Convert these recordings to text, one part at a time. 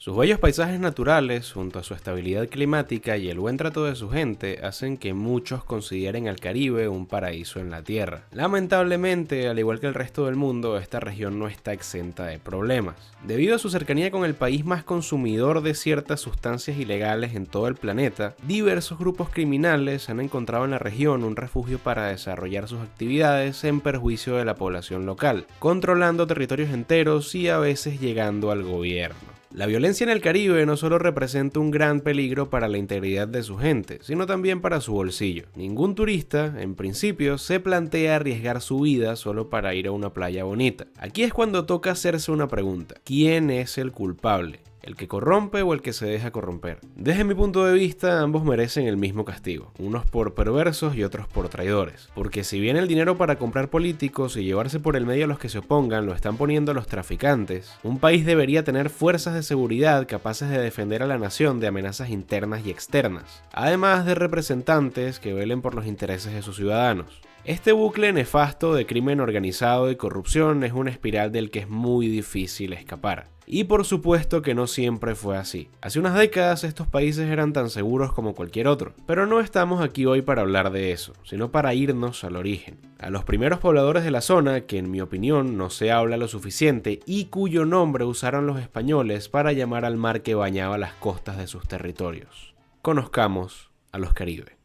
Sus bellos paisajes naturales, junto a su estabilidad climática y el buen trato de su gente, hacen que muchos consideren al Caribe un paraíso en la Tierra. Lamentablemente, al igual que el resto del mundo, esta región no está exenta de problemas. Debido a su cercanía con el país más consumidor de ciertas sustancias ilegales en todo el planeta, diversos grupos criminales han encontrado en la región un refugio para desarrollar sus actividades en perjuicio de la población local, controlando territorios enteros y a veces llegando al gobierno. La violencia en el Caribe no solo representa un gran peligro para la integridad de su gente, sino también para su bolsillo. Ningún turista, en principio, se plantea arriesgar su vida solo para ir a una playa bonita. Aquí es cuando toca hacerse una pregunta: ¿quién es el culpable? ¿El que corrompe o el que se deja corromper? Desde mi punto de vista, ambos merecen el mismo castigo, unos por perversos y otros por traidores. Porque si bien el dinero para comprar políticos y llevarse por el medio a los que se opongan lo están poniendo los traficantes, un país debería tener fuerzas de seguridad capaces de defender a la nación de amenazas internas y externas, además de representantes que velen por los intereses de sus ciudadanos. Este bucle nefasto de crimen organizado y corrupción es una espiral del que es muy difícil escapar. Y por supuesto que no siempre fue así. Hace unas décadas estos países eran tan seguros como cualquier otro, pero no estamos aquí hoy para hablar de eso, sino para irnos al origen. A los primeros pobladores de la zona, que en mi opinión no se habla lo suficiente y cuyo nombre usaron los españoles para llamar al mar que bañaba las costas de sus territorios. Conozcamos a los Caribe.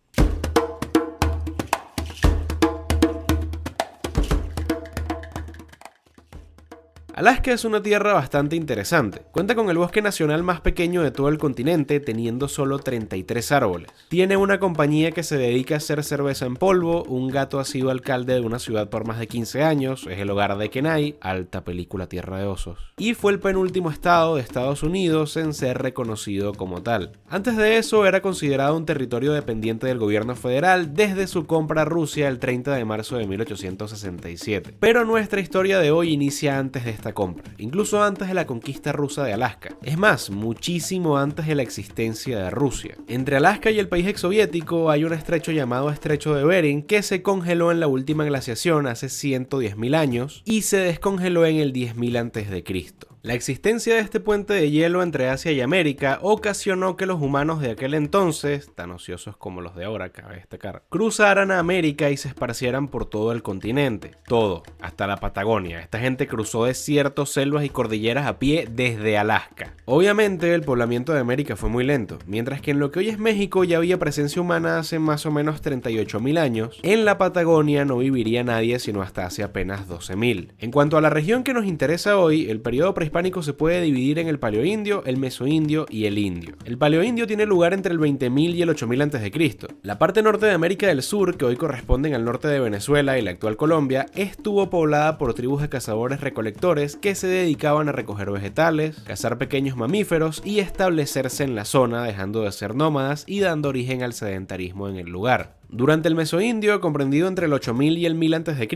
Alaska es una tierra bastante interesante. Cuenta con el bosque nacional más pequeño de todo el continente, teniendo solo 33 árboles. Tiene una compañía que se dedica a hacer cerveza en polvo, un gato ha sido alcalde de una ciudad por más de 15 años, es el hogar de Kenai, alta película Tierra de Osos, y fue el penúltimo estado de Estados Unidos en ser reconocido como tal. Antes de eso era considerado un territorio dependiente del gobierno federal desde su compra a Rusia el 30 de marzo de 1867. Pero nuestra historia de hoy inicia antes de esta compra, incluso antes de la conquista rusa de Alaska. Es más, muchísimo antes de la existencia de Rusia. Entre Alaska y el país exsoviético hay un estrecho llamado Estrecho de Bering que se congeló en la última glaciación hace 110.000 años y se descongeló en el 10.000 a.C. La existencia de este puente de hielo entre Asia y América ocasionó que los humanos de aquel entonces, tan ociosos como los de ahora, cabe destacar, cruzaran a América y se esparcieran por todo el continente. Todo, hasta la Patagonia. Esta gente cruzó desiertos, selvas y cordilleras a pie desde Alaska. Obviamente el poblamiento de América fue muy lento, mientras que en lo que hoy es México ya había presencia humana hace más o menos 38.000 años, en la Patagonia no viviría nadie sino hasta hace apenas 12.000. En cuanto a la región que nos interesa hoy, el periodo prehispánico se puede dividir en el paleoindio, el mesoindio y el indio. El paleoindio tiene lugar entre el 20.000 y el 8.000 a.C. La parte norte de América del Sur, que hoy corresponden al norte de Venezuela y la actual Colombia, estuvo poblada por tribus de cazadores-recolectores que se dedicaban a recoger vegetales, cazar pequeños mamíferos y establecerse en la zona, dejando de ser nómadas y dando origen al sedentarismo en el lugar. Durante el Mesoindio, comprendido entre el 8000 y el 1000 a.C.,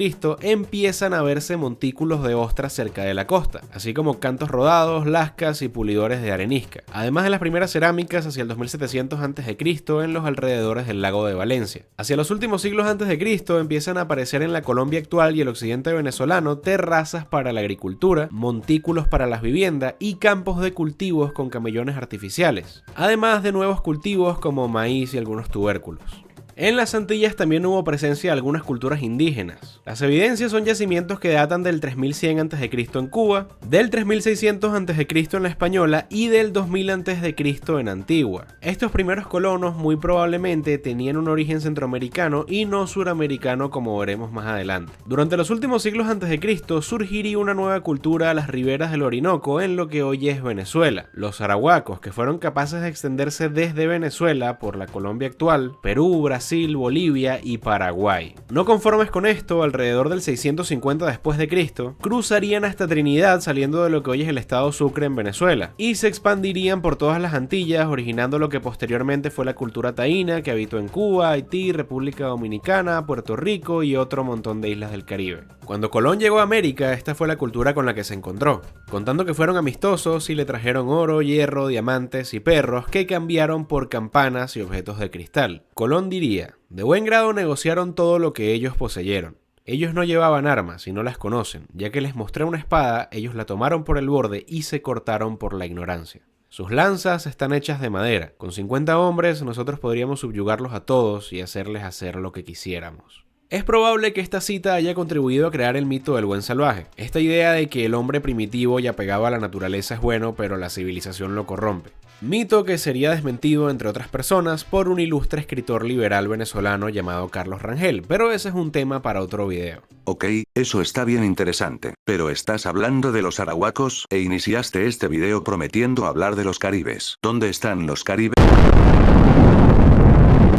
empiezan a verse montículos de ostras cerca de la costa, así como cantos rodados, lascas y pulidores de arenisca, además de las primeras cerámicas hacia el 2700 a.C. en los alrededores del lago de Valencia. Hacia los últimos siglos antes de Cristo empiezan a aparecer en la Colombia actual y el occidente venezolano terrazas para la agricultura, montículos para las viviendas y campos de cultivos con camellones artificiales, además de nuevos cultivos como maíz y algunos tubérculos. En las Antillas también hubo presencia de algunas culturas indígenas. Las evidencias son yacimientos que datan del 3100 a.C. en Cuba, del 3600 a.C. en la Española y del 2000 a.C. en Antigua. Estos primeros colonos muy probablemente tenían un origen centroamericano y no suramericano, como veremos más adelante. Durante los últimos siglos a.C. surgiría una nueva cultura a las riberas del Orinoco en lo que hoy es Venezuela, los arahuacos, que fueron capaces de extenderse desde Venezuela por la Colombia actual, Perú, Brasil, Bolivia y Paraguay. No conformes con esto, alrededor del 650 después de Cristo, cruzarían hasta Trinidad saliendo de lo que hoy es el estado Sucre en Venezuela y se expandirían por todas las Antillas, originando lo que posteriormente fue la cultura taína que habitó en Cuba, Haití, República Dominicana, Puerto Rico y otro montón de islas del Caribe. Cuando Colón llegó a América, esta fue la cultura con la que se encontró, contando que fueron amistosos y le trajeron oro, hierro, diamantes y perros que cambiaron por campanas y objetos de cristal. Colón diría: de buen grado negociaron todo lo que ellos poseyeron. Ellos no llevaban armas y no las conocen, ya que les mostré una espada, ellos la tomaron por el borde y se cortaron por la ignorancia. Sus lanzas están hechas de madera. Con 50 hombres nosotros podríamos subyugarlos a todos y hacerles hacer lo que quisiéramos. Es probable que esta cita haya contribuido a crear el mito del buen salvaje, esta idea de que el hombre primitivo y apegado a la naturaleza es bueno, pero la civilización lo corrompe. Mito que sería desmentido, entre otras personas, por un ilustre escritor liberal venezolano llamado Carlos Rangel, pero ese es un tema para otro video. Ok, eso está bien interesante, pero estás hablando de los arahuacos e iniciaste este video prometiendo hablar de los caribes. ¿Dónde están los caribes?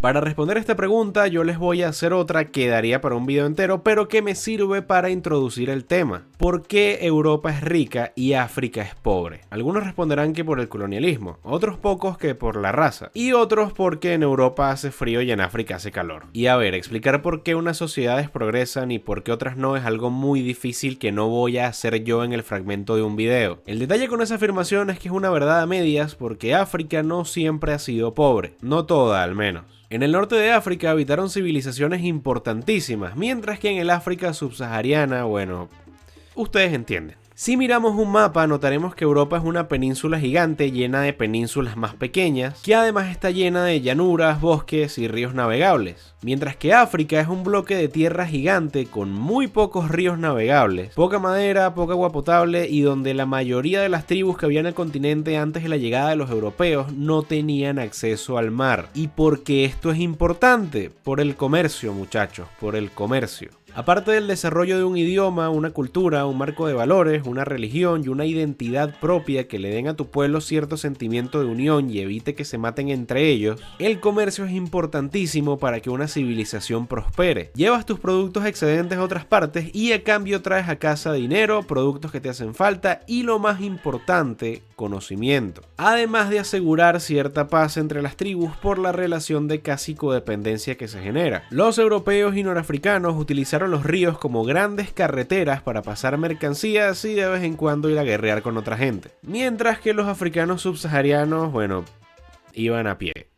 Para responder esta pregunta yo les voy a hacer otra que daría para un video entero, pero que me sirve para introducir el tema. ¿Por qué Europa es rica y África es pobre? Algunos responderán que por el colonialismo, otros pocos que por la raza, y otros porque en Europa hace frío y en África hace calor. Y a ver, explicar por qué unas sociedades progresan y por qué otras no es algo muy difícil que no voy a hacer yo en el fragmento de un video. El detalle con esa afirmación es que es una verdad a medias porque África no siempre ha sido pobre, no toda al menos. En el norte de África habitaron civilizaciones importantísimas, mientras que en el África subsahariana, bueno, ustedes entienden. Si miramos un mapa notaremos que Europa es una península gigante llena de penínsulas más pequeñas, que además está llena de llanuras, bosques y ríos navegables. Mientras que África es un bloque de tierra gigante con muy pocos ríos navegables, poca madera, poca agua potable y donde la mayoría de las tribus que había en el continente antes de la llegada de los europeos no tenían acceso al mar. ¿Y por qué esto es importante? Por el comercio, muchachos, por el comercio. Aparte del desarrollo de un idioma, una cultura, un marco de valores, una religión y una identidad propia que le den a tu pueblo cierto sentimiento de unión y evite que se maten entre ellos, el comercio es importantísimo para que una civilización prospere. Llevas tus productos excedentes a otras partes y a cambio traes a casa dinero, productos que te hacen falta y lo más importante, conocimiento. Además de asegurar cierta paz entre las tribus por la relación de casi codependencia que se genera. Los europeos y norafricanos utilizaron los ríos como grandes carreteras para pasar mercancías y de vez en cuando ir a guerrear con otra gente. Mientras que los africanos subsaharianos, bueno, iban a pie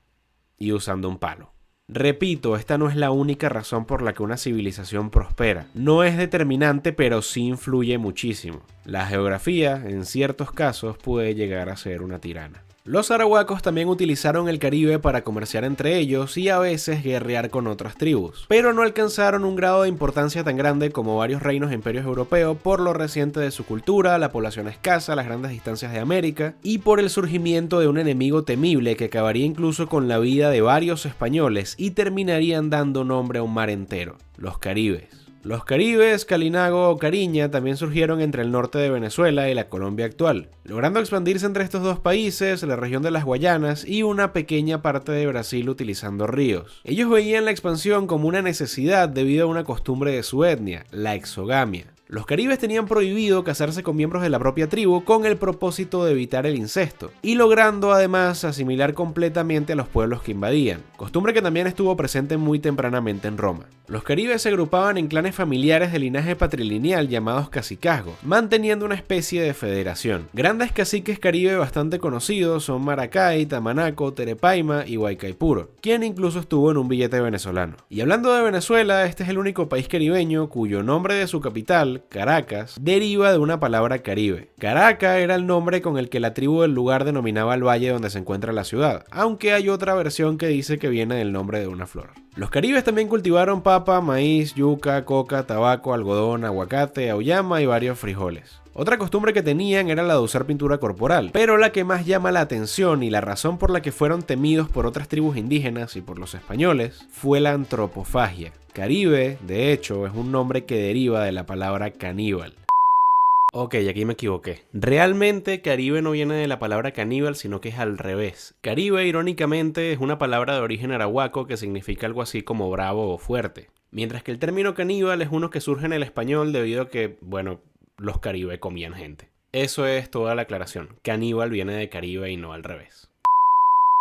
y usando un palo. Repito, esta no es la única razón por la que una civilización prospera. No es determinante, pero sí influye muchísimo. La geografía, en ciertos casos, puede llegar a ser una tirana. Los arahuacos también utilizaron el Caribe para comerciar entre ellos y a veces guerrear con otras tribus, pero no alcanzaron un grado de importancia tan grande como varios reinos e imperios europeos por lo reciente de su cultura, la población escasa, las grandes distancias de América y por el surgimiento de un enemigo temible que acabaría incluso con la vida de varios españoles y terminarían dando nombre a un mar entero, los caribes. Los caribes, Calinago o Cariña también surgieron entre el norte de Venezuela y la Colombia actual, logrando expandirse entre estos dos países, la región de las Guayanas y una pequeña parte de Brasil utilizando ríos. Ellos veían la expansión como una necesidad debido a una costumbre de su etnia, la exogamia. Los caribes tenían prohibido casarse con miembros de la propia tribu con el propósito de evitar el incesto, y logrando además asimilar completamente a los pueblos que invadían, costumbre que también estuvo presente muy tempranamente en Roma. Los caribes se agrupaban en clanes familiares de linaje patrilineal llamados cacicazgos, manteniendo una especie de federación. Grandes caciques caribe bastante conocidos son Maracay, Tamanaco, Terepaima y Huaycaipuro, quien incluso estuvo en un billete venezolano. Y hablando de Venezuela, este es el único país caribeño cuyo nombre de su capital, Caracas, deriva de una palabra caribe. Caraca era el nombre con el que la tribu del lugar denominaba el valle donde se encuentra la ciudad, aunque hay otra versión que dice que viene del nombre de una flor. Los caribes también cultivaron papa, maíz, yuca, coca, tabaco, algodón, aguacate, auyama y varios frijoles. Otra costumbre que tenían era la de usar pintura corporal, pero la que más llama la atención y la razón por la que fueron temidos por otras tribus indígenas y por los españoles fue la antropofagia. Caribe, de hecho, es un nombre que deriva de la palabra caníbal. Ok, aquí me equivoqué. Realmente Caribe no viene de la palabra caníbal, sino que es al revés. Caribe, irónicamente, es una palabra de origen arahuaco que significa algo así como bravo o fuerte. Mientras que el término caníbal es uno que surge en el español debido a que, bueno, los Caribe comían gente. Eso es toda la aclaración. Caníbal viene de Caribe y no al revés.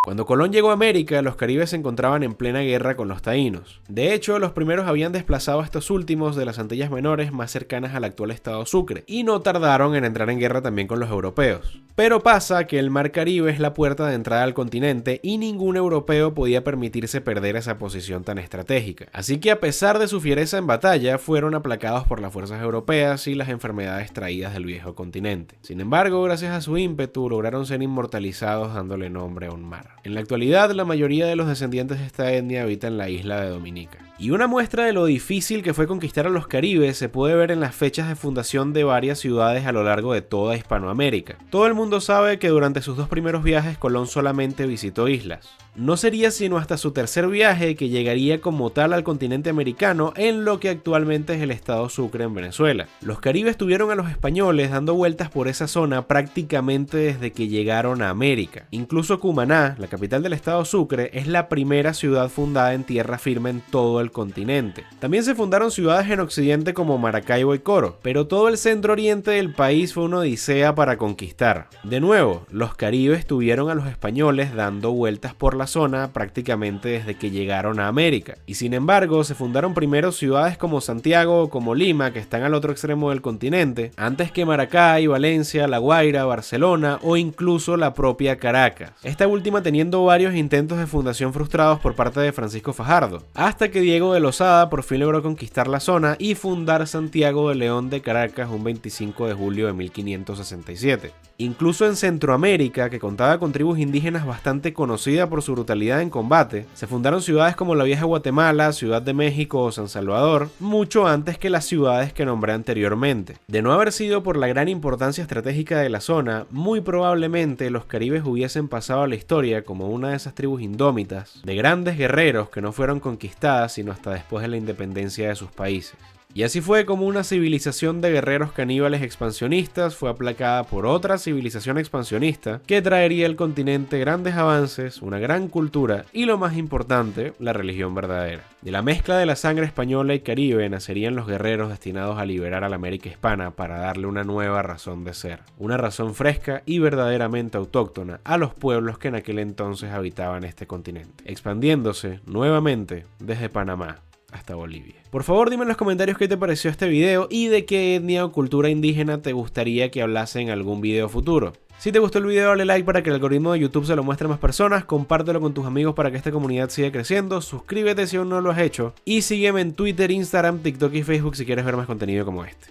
Cuando Colón llegó a América, los caribes se encontraban en plena guerra con los taínos. De hecho, los primeros habían desplazado a estos últimos de las Antillas Menores más cercanas al actual estado Sucre, y no tardaron en entrar en guerra también con los europeos. Pero pasa que el Mar Caribe es la puerta de entrada al continente y ningún europeo podía permitirse perder esa posición tan estratégica. Así que a pesar de su fiereza en batalla, fueron aplacados por las fuerzas europeas y las enfermedades traídas del viejo continente. Sin embargo, gracias a su ímpetu, lograron ser inmortalizados dándole nombre a un mar. En la actualidad, la mayoría de los descendientes de esta etnia habitan la isla de Dominica. Y una muestra de lo difícil que fue conquistar a los caribes se puede ver en las fechas de fundación de varias ciudades a lo largo de toda Hispanoamérica. Todo el mundo sabe que durante sus 2 primeros viajes Colón solamente visitó islas. No sería sino hasta su tercer viaje que llegaría como tal al continente americano en lo que actualmente es el estado Sucre en Venezuela. Los caribes tuvieron a los españoles dando vueltas por esa zona prácticamente desde que llegaron a América. Incluso Cumaná, la capital del estado Sucre, es la primera ciudad fundada en tierra firme en todo el continente. También se fundaron ciudades en Occidente como Maracaibo y Coro, pero todo el centro oriente del país fue una odisea para conquistar. De nuevo, los caribes tuvieron a los españoles dando vueltas por la zona prácticamente desde que llegaron a América, y sin embargo se fundaron primero ciudades como Santiago o como Lima, que están al otro extremo del continente, antes que Maracay, Valencia, La Guaira, Barcelona o incluso la propia Caracas, esta última teniendo varios intentos de fundación frustrados por parte de Francisco Fajardo, hasta que Diego de Lozada por fin logró conquistar la zona y fundar Santiago de León de Caracas un 25 de julio de 1567. Incluso en Centroamérica, que contaba con tribus indígenas bastante conocidas por su brutalidad en combate, se fundaron ciudades como la vieja Guatemala, Ciudad de México o San Salvador, mucho antes que las ciudades que nombré anteriormente. De no haber sido por la gran importancia estratégica de la zona, muy probablemente los caribes hubiesen pasado a la historia como una de esas tribus indómitas, de grandes guerreros que no fueron conquistadas sino hasta después de la independencia de sus países. Y así fue como una civilización de guerreros caníbales expansionistas fue aplacada por otra civilización expansionista que traería al continente grandes avances, una gran cultura y, lo más importante, la religión verdadera. De la mezcla de la sangre española y caribe nacerían los guerreros destinados a liberar a la América hispana para darle una nueva razón de ser, una razón fresca y verdaderamente autóctona a los pueblos que en aquel entonces habitaban este continente, expandiéndose nuevamente desde Panamá hasta Bolivia. Por favor, dime en los comentarios qué te pareció este video y de qué etnia o cultura indígena te gustaría que hablase en algún video futuro. Si te gustó el video, dale like para que el algoritmo de YouTube se lo muestre a más personas, compártelo con tus amigos para que esta comunidad siga creciendo, suscríbete si aún no lo has hecho y sígueme en Twitter, Instagram, TikTok y Facebook si quieres ver más contenido como este.